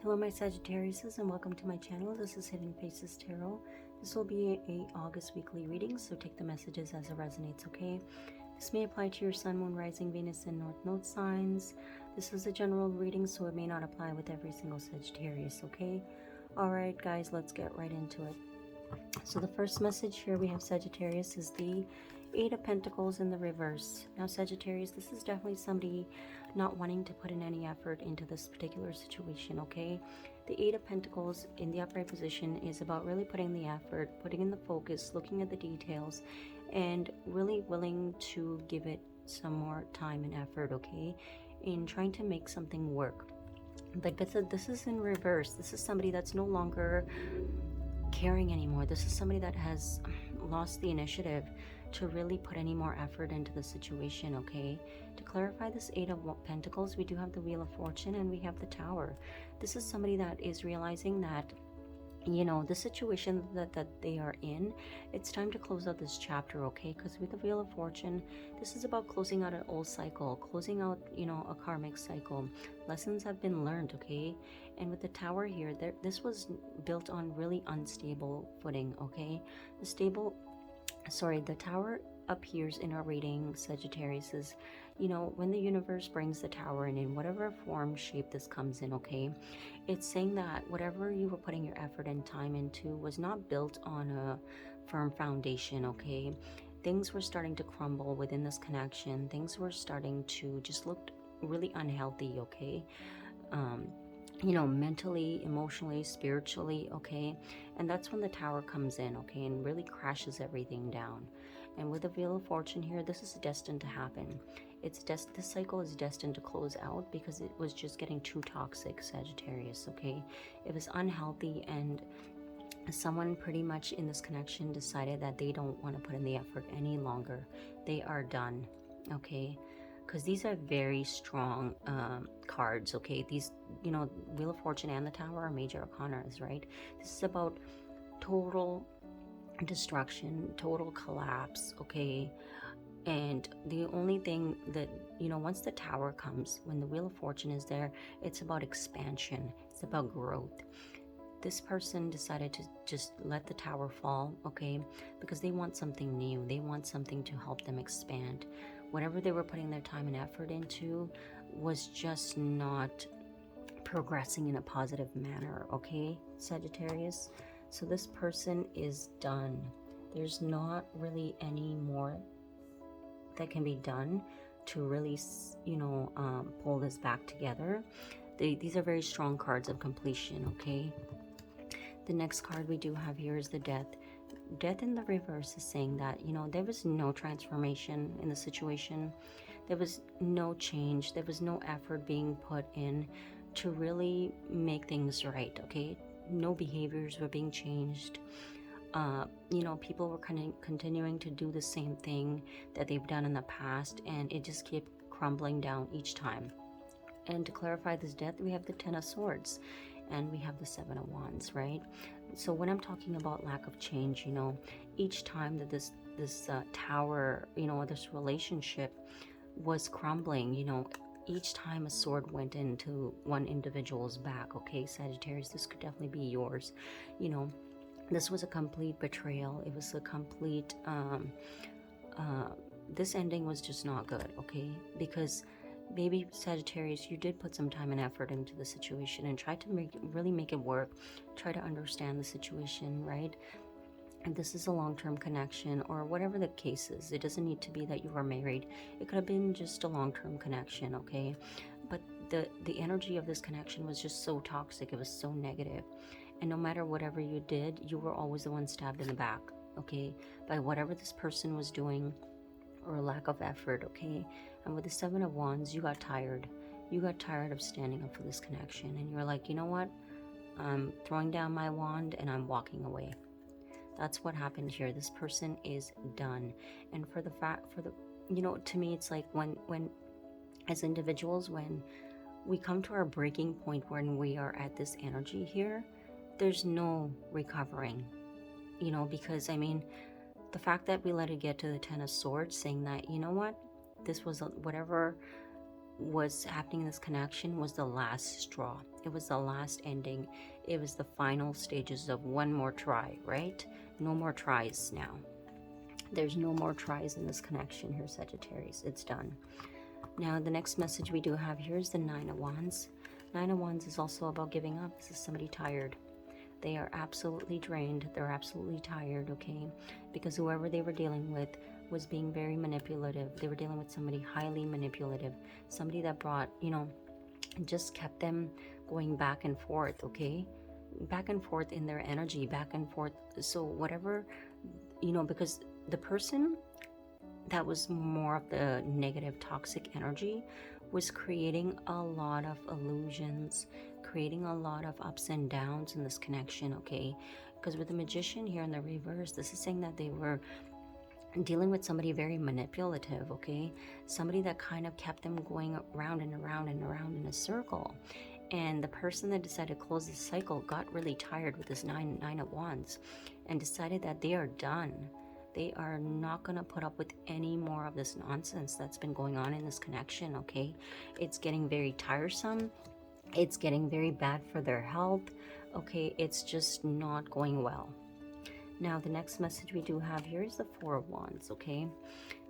Hello my Sagittariuses and welcome to my channel. This is Hidden Faces Tarot. This will be a August weekly reading, so take the messages as it resonates, okay? This may apply to your Sun, Moon, Rising, Venus, and North Node signs. This is a general reading, so it may not apply with every single Sagittarius, okay? Alright guys, let's get right into it. So the first message here we have Sagittarius is the Eight of Pentacles in the reverse. Now Sagittarius, this is definitely somebody not wanting to put in any effort into this particular situation, okay? The Eight of Pentacles in the upright position is about really putting the effort, putting in the focus, looking at the details, and really willing to give it some more time and effort, okay? In trying to make something work. Like this is in reverse. This is somebody that's no longer caring anymore. This is somebody that has lost the initiative to really put any more effort into the situation, okay? To clarify this Eight of Pentacles, we do have the Wheel of Fortune and we have the Tower. This is somebody that is realizing that, you know, the situation that they are in, it's time to close out this chapter, okay? Because with the Wheel of Fortune, this is about closing out an old cycle, closing out, you know, a karmic cycle. Lessons have been learned, okay? And with the Tower here, this was built on really unstable footing, okay? The Tower appears in our reading, Sagittarius, is, you know, when the universe brings the Tower in whatever form, shape this comes in, okay? It's saying that whatever you were putting your effort and time into was not built on a firm foundation, okay? Things were starting to crumble within this connection. Things were starting to just look really unhealthy, okay? You know, mentally, emotionally, spiritually, okay? And that's when the Tower comes in, okay, and really crashes everything down. And with the Wheel of Fortune here, this is destined to happen. This cycle is destined to close out because it was just getting too toxic, Sagittarius, okay? It was unhealthy, and someone pretty much in this connection decided that they don't want to put in the effort any longer. They are done, okay? Because these are very strong cards, okay? These, you know, Wheel of Fortune and the Tower are major arcanas, right? This is about total destruction, total collapse, okay? And the only thing that, you know, once the Tower comes, when the Wheel of Fortune is there, it's about expansion. It's about growth. This person decided to just let the Tower fall, okay? Because they want something new. They want something to help them expand. Whatever they were putting their time and effort into was just not progressing in a positive manner, okay, Sagittarius? So this person is done. There's not really any more that can be done to really, you know, pull this back together. These are very strong cards of completion, okay? The next card we do have here is the Death. Death in the reverse is saying that, you know, there was no transformation in the situation. There was no change. There was no effort being put in to really make things right, okay? No behaviors were being changed. You know, people were continuing to do the same thing that they've done in the past, and it just kept crumbling down each time. And to clarify this Death, we have the Ten of Swords and we have the Seven of Wands, right? So when I'm talking about lack of change, you know, each time that this Tower, you know, this relationship was crumbling, you know, each time a sword went into one individual's back, okay, Sagittarius, this could definitely be yours. You know, this was a complete betrayal. It was a complete, this ending was just not good, okay? Because maybe Sagittarius, you did put some time and effort into the situation and tried to really make it work, try to understand the situation, right? And this is a long-term connection or whatever the case is. It doesn't need to be that you are married. It could have been just a long-term connection, okay? But the energy of this connection was just so toxic. It was so negative. And no matter whatever you did, you were always the one stabbed in the back, okay? By whatever this person was doing or lack of effort, okay? And with the Seven of Wands, you got tired. You got tired of standing up for this connection. And you're like, you know what? I'm throwing down my wand and I'm walking away. That's what happened here. This person is done. And you know, to me, it's like when as individuals, when we come to our breaking point, when we are at this energy here, there's no recovering, you know, because I mean, the fact that we let it get to the Ten of Swords, saying that, you know what, this was whatever was happening in this connection was the last straw. It was the last ending. It was the final stages of one more try, right? No more tries now. There's no more tries in this connection here, Sagittarius. It's done. Now, the next message we do have here is the Nine of Wands. Nine of Wands is also about giving up. This is somebody tired. They are absolutely drained. They're absolutely tired, okay? Because whoever they were dealing with was being very manipulative. They were dealing with somebody highly manipulative. Somebody that brought, just kept them going back and forth, okay? Back and forth in their energy, back and forth. So whatever, because the person that was more of the negative, toxic energy was creating a lot of illusions, creating a lot of ups and downs in this connection, okay? Because with the Magician here in the reverse, this is saying that they were dealing with somebody very manipulative, okay? Somebody that kind of kept them going around and around and around in a circle. And the person that decided to close the cycle got really tired with this nine of Wands and decided that they are done. They are not going to put up with any more of this nonsense that's been going on in this connection, okay? It's getting very tiresome. It's getting very bad for their health, okay? It's just not going well. Now, the next message we do have here is the Four of Wands, okay?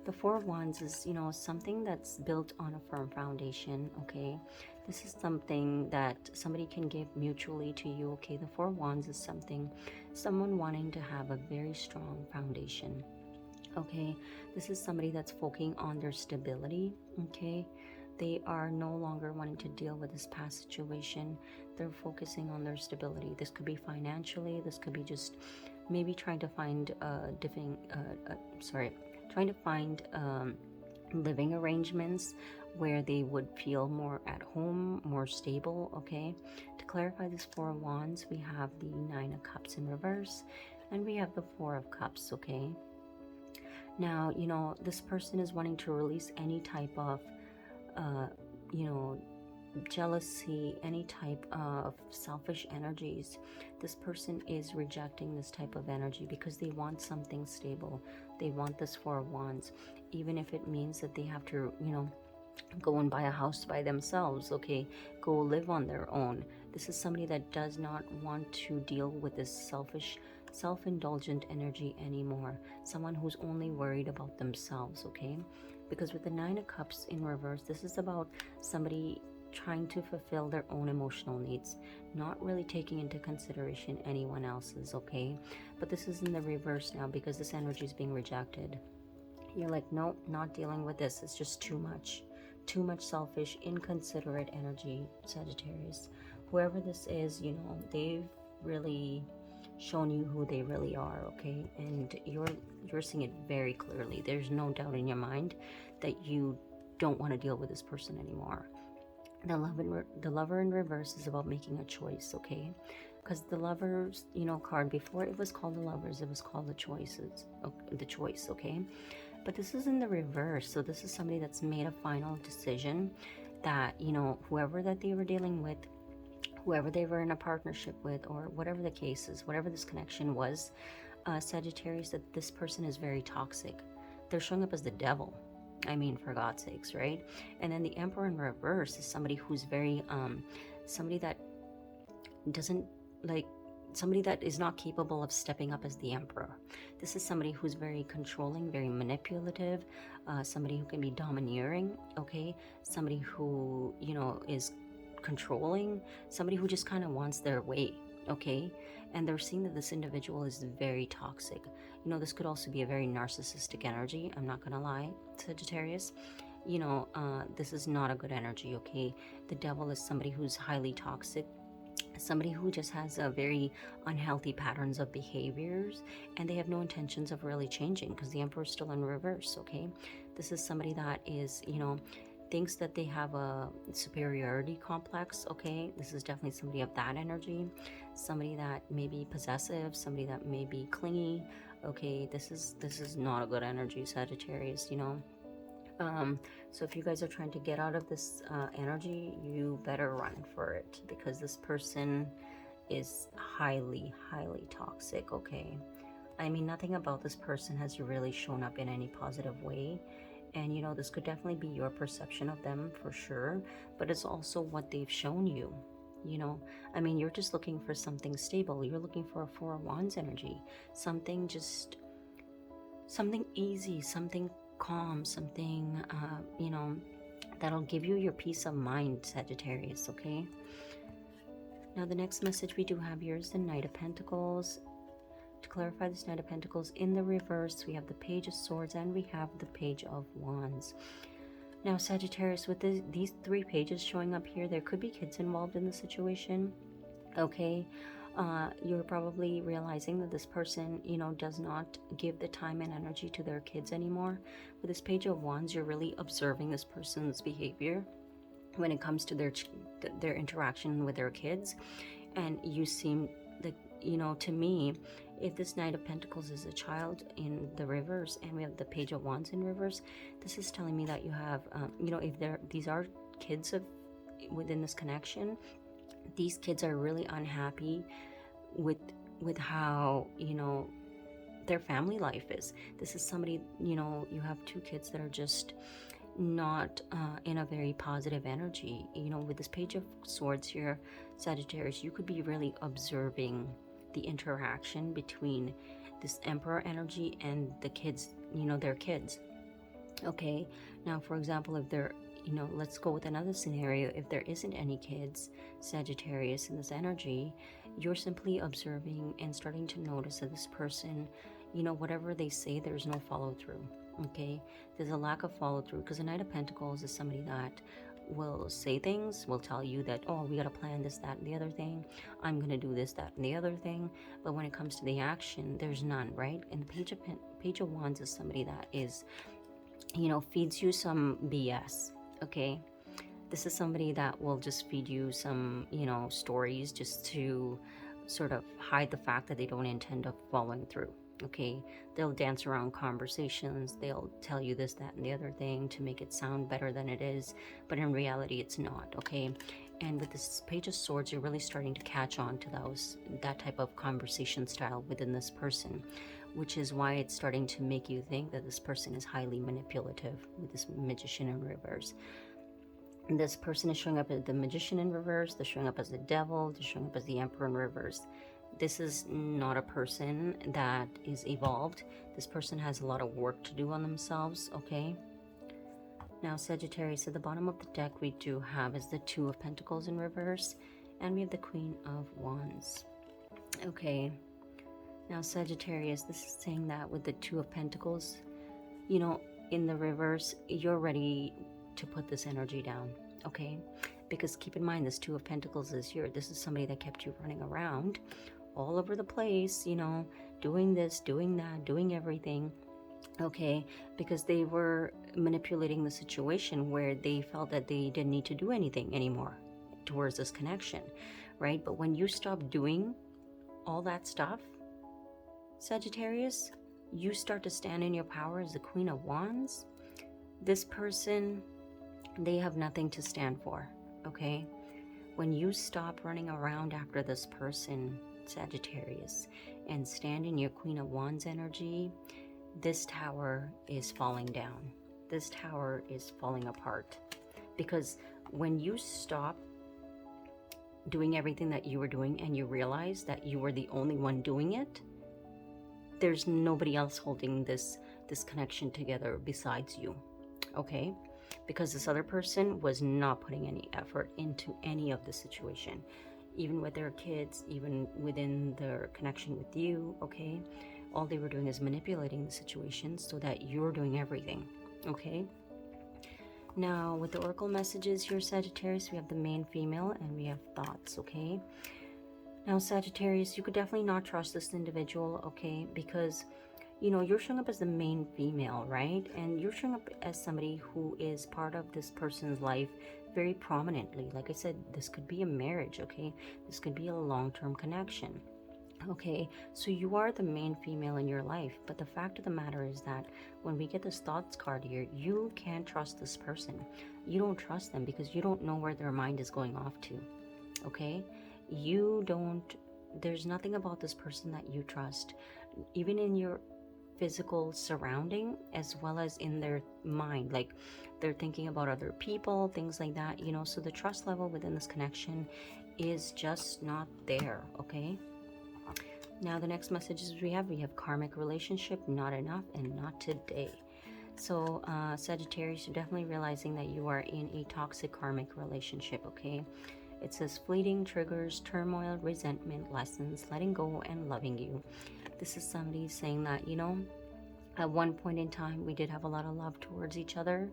The Four of Wands is, something that's built on a firm foundation, okay? This is something that somebody can give mutually to you, okay? The Four of Wands is someone wanting to have a very strong foundation, okay? This is somebody that's focusing on their stability, okay? They are no longer wanting to deal with this past situation. They're focusing on their stability. This could be financially. This could be just maybe trying to find living arrangements where they would feel more at home, more stable, okay? To clarify this Four of Wands, we have the Nine of Cups in reverse, and we have the Four of Cups, okay? Now, this person is wanting to release any type of, jealousy, any type of selfish energies. This person is rejecting this type of energy because they want something stable. They want this Four of Wands, even if it means that they have to, go and buy a house by themselves, okay? Go live on their own. This is somebody that does not want to deal with this selfish, self-indulgent energy anymore. Someone who's only worried about themselves, okay? Because with the Nine of Cups in reverse, this is about somebody trying to fulfill their own emotional needs, not really taking into consideration anyone else's, okay? But this is in the reverse now because this energy is being rejected. You're like, nope, not dealing with this. It's just too much selfish, inconsiderate energy, Sagittarius. Whoever this is, they've really shown you who they really are, okay? And you're seeing it very clearly. There's no doubt in your mind that you don't want to deal with this person anymore. The lover in reverse is about making a choice, okay? Because the Lovers, card, before it was called the Lovers, it was called the choices, the choice, okay? But this is in the reverse, so this is somebody that's made a final decision that, whoever that they were dealing with, whoever they were in a partnership with, or whatever the case is, whatever this connection was, Sagittarius, that this person is very toxic. They're showing up as the devil. I mean, for God's sakes, right? And then the Emperor in reverse is somebody who's very, somebody that doesn't, somebody that is not capable of stepping up as the Emperor. This is somebody who's very controlling, very manipulative, somebody who can be domineering, okay? Somebody who, is controlling, somebody who just kind of wants their way, okay? And they're seeing that this individual is very toxic. This could also be a very narcissistic energy. I'm not gonna lie, Sagittarius. This is not a good energy, okay? The devil is somebody who's highly toxic, somebody who just has a very unhealthy patterns of behaviors, and they have no intentions of really changing because the Emperor is still in reverse, okay? This is somebody that is, thinks that they have a superiority complex, okay? This is definitely somebody of that energy, somebody that may be possessive, somebody that may be clingy, okay? This is not a good energy, Sagittarius, So if you guys are trying to get out of this energy, you better run for it because this person is highly, highly toxic, okay? I mean, nothing about this person has really shown up in any positive way. And, this could definitely be your perception of them for sure, but it's also what they've shown you, you know. I mean, you're just looking for something stable. You're looking for a Four of Wands energy. Something easy, something calm, something, you know, that'll give you your peace of mind, Sagittarius, okay? Now, the next message we do have here is the Knight of Pentacles. To clarify this Knight of Pentacles, in the reverse, we have the Page of Swords and we have the Page of Wands. Now, Sagittarius, with these three pages showing up here, there could be kids involved in the situation, okay? You're probably realizing that this person, you know, does not give the time and energy to their kids anymore. With this Page of Wands, you're really observing this person's behavior when it comes to their interaction with their kids. And you seem like, you know, to me, if this Knight of Pentacles is a child in the reverse and we have the Page of Wands in reverse, this is telling me that you have, you know, if these are kids within this connection, these kids are really unhappy with how, you know, their family life is. This is somebody, you know, you have two kids that are just not in a very positive energy. You know, with this Page of Swords here, Sagittarius, you could be really observing the interaction between this Emperor energy and the kids, you know, their kids. Okay, now for example, if they're, you know, let's go with another scenario. If there isn't any kids, Sagittarius, in this energy, you're simply observing and starting to notice that this person, you know, whatever they say, there's no follow through. Okay, there's a lack of follow through, because the Knight of Pentacles is somebody that will say things, will tell you that, oh, we got to plan this, that, and the other thing. I'm going to do this, that, and the other thing. But when it comes to the action, there's none, right? And the Page of Wands is somebody that is, you know, feeds you some BS, okay? This is somebody that will just feed you some, you know, stories just to sort of hide the fact that they don't intend of following through. Okay, they'll dance around conversations, they'll tell you this, that, and the other thing to make it sound better than it is, but in reality it's not, okay? And with this Page of Swords, you're really starting to catch on to that type of conversation style within this person, which is why it's starting to make you think that this person is highly manipulative with this Magician in reverse. And this person is showing up as the Magician in reverse, they're showing up as the Devil, they're showing up as the Emperor in reverse. This is not a person that is evolved. This person has a lot of work to do on themselves, okay? Now, Sagittarius, at the bottom of the deck, we do have is the Two of Pentacles in reverse, and we have the Queen of Wands. Okay. Now, Sagittarius, this is saying that with the Two of Pentacles, you know, in the reverse, you're ready to put this energy down, okay? Because keep in mind, this Two of Pentacles is here. This is somebody that kept you running around all over the place, you know, doing this, doing that, doing everything, okay? Because they were manipulating the situation where they felt that they didn't need to do anything anymore towards this connection, right? But when you stop doing all that stuff, Sagittarius, you start to stand in your power as the Queen of Wands. This person, they have nothing to stand for, okay? When you stop running around after this person, Sagittarius, and stand in your Queen of Wands energy, this tower is falling down. This tower is falling apart. Because when you stop doing everything that you were doing and you realize that you were the only one doing it, there's nobody else holding this connection together besides you, okay? Because this other person was not putting any effort into any of the situation, even with their kids, even within their connection with you, okay? All they were doing is manipulating the situation so that you're doing everything, okay? Now, with the Oracle messages here, Sagittarius, we have the main female and we have thoughts, okay? Now, Sagittarius, you could definitely not trust this individual, okay? Because, you know, you're showing up as the main female, right? And you're showing up as somebody who is part of this person's life very prominently. Like I said, this could be a marriage, okay? This could be a long-term connection, okay? So you are the main female in your life. But the fact of the matter is that when we get this thoughts card here, you can't trust this person. You don't trust them because you don't know where their mind is going off to, okay? There's nothing about this person that you trust, even in your physical surrounding as well as in their mind. Like, they're thinking about other people, things like that, you know. So the trust level within this connection is just not there, okay? Now the next messages we have karmic relationship, not enough, and not today. So Sagittarius, you're definitely realizing that you are in a toxic karmic relationship, okay? It says fleeting triggers, turmoil, resentment, lessons, letting go, and loving you. This is somebody saying that, you know, at one point in time we did have a lot of love towards each other,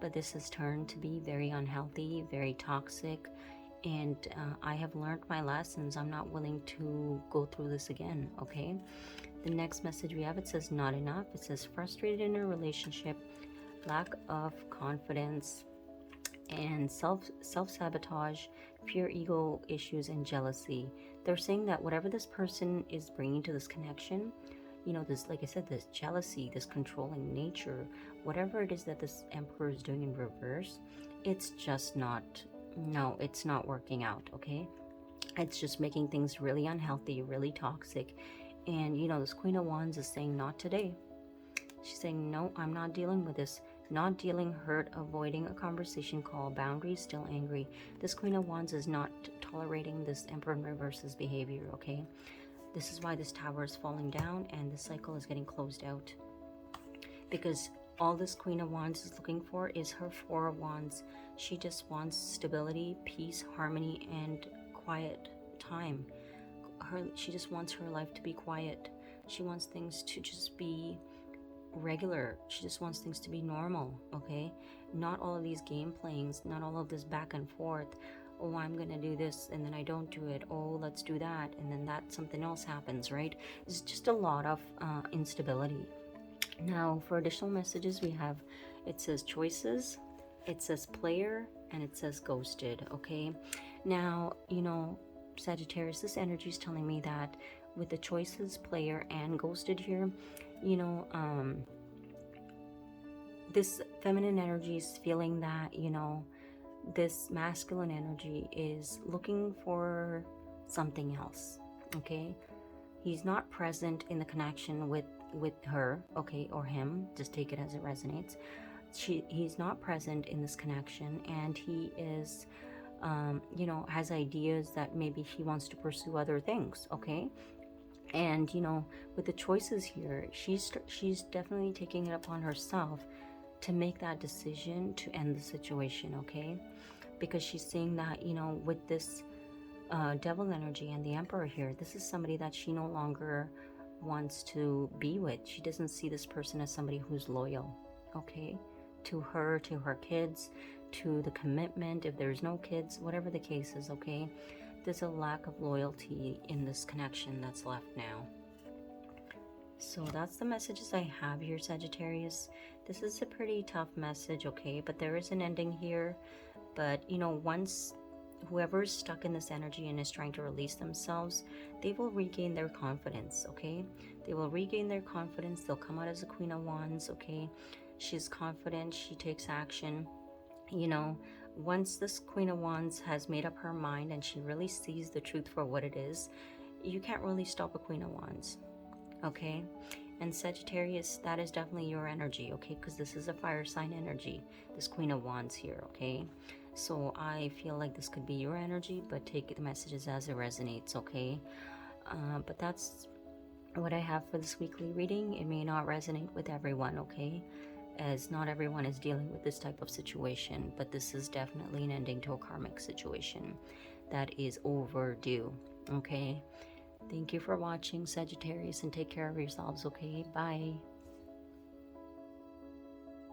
but this has turned to be very unhealthy, very toxic, and I have learned my lessons. I'm not willing to go through this again, okay? The next message we have, it says not enough. It says frustrated in a relationship, lack of confidence, and self-sabotage, pure ego issues, and jealousy. They're saying that whatever this person is bringing to this connection, you know, this, like I said, this jealousy, this controlling nature, whatever it is that this Emperor is doing in reverse, it's just not, no, it's not working out, okay? It's just making things really unhealthy, really toxic. And, you know, this Queen of Wands is saying, not today. She's saying, no, I'm not dealing with this. Not dealing, hurt, avoiding a conversation call, boundaries, still angry. This Queen of Wands is not tolerating this Emperor in reverse's behavior, okay? This is why this tower is falling down and the cycle is getting closed out. Because all this Queen of Wands is looking for is her Four of Wands. She just wants stability, peace, harmony, and quiet time. She just wants her life to be quiet. She wants things to just be regular. She just wants things to be normal, okay? Not all of these game playings, not all of this back and forth. Oh, I'm gonna do this and then I don't do it. Oh, let's do that and then that something else happens, right? It's just a lot of instability. Now for additional messages we have, it says choices, it says player, and it says ghosted, okay? Now, you know, Sagittarius, this energy is telling me that with the choices, player, and ghosted here, you know, this feminine energy is feeling that, you know, this masculine energy is looking for something else, okay? He's not present in the connection with her, okay, or him, just take it as it resonates. He's not present in this connection, and he is you know, has ideas that maybe he wants to pursue other things, okay? And, you know, with the choices here, she's definitely taking it upon herself to make that decision to end the situation, okay? Because she's seeing that, you know, with this devil energy and the Emperor here, this is somebody that she no longer wants to be with. She doesn't see this person as somebody who's loyal, okay? To her, to her kids, to the commitment, if there's no kids, whatever the case is, okay? There's a lack of loyalty in this connection that's left now. So that's the messages I have here, Sagittarius. This is a pretty tough message, okay? But there is an ending here. But, you know, once whoever's stuck in this energy and is trying to release themselves, they will regain their confidence, okay? They will regain their confidence. They'll come out as a Queen of Wands, okay? She's confident. She takes action. You know, once this Queen of Wands has made up her mind and she really sees the truth for what it is, you can't really stop a Queen of Wands, okay? And Sagittarius, that is definitely your energy, okay? Because this is a fire sign energy, this Queen of Wands here, okay? So I feel like this could be your energy, but take the messages as it resonates, okay? But that's what I have for this weekly reading. It may not resonate with everyone, okay? As not everyone is dealing with this type of situation, but this is definitely an ending to a karmic situation that is overdue, okay? Thank you for watching, Sagittarius, and take care of yourselves, okay? Bye.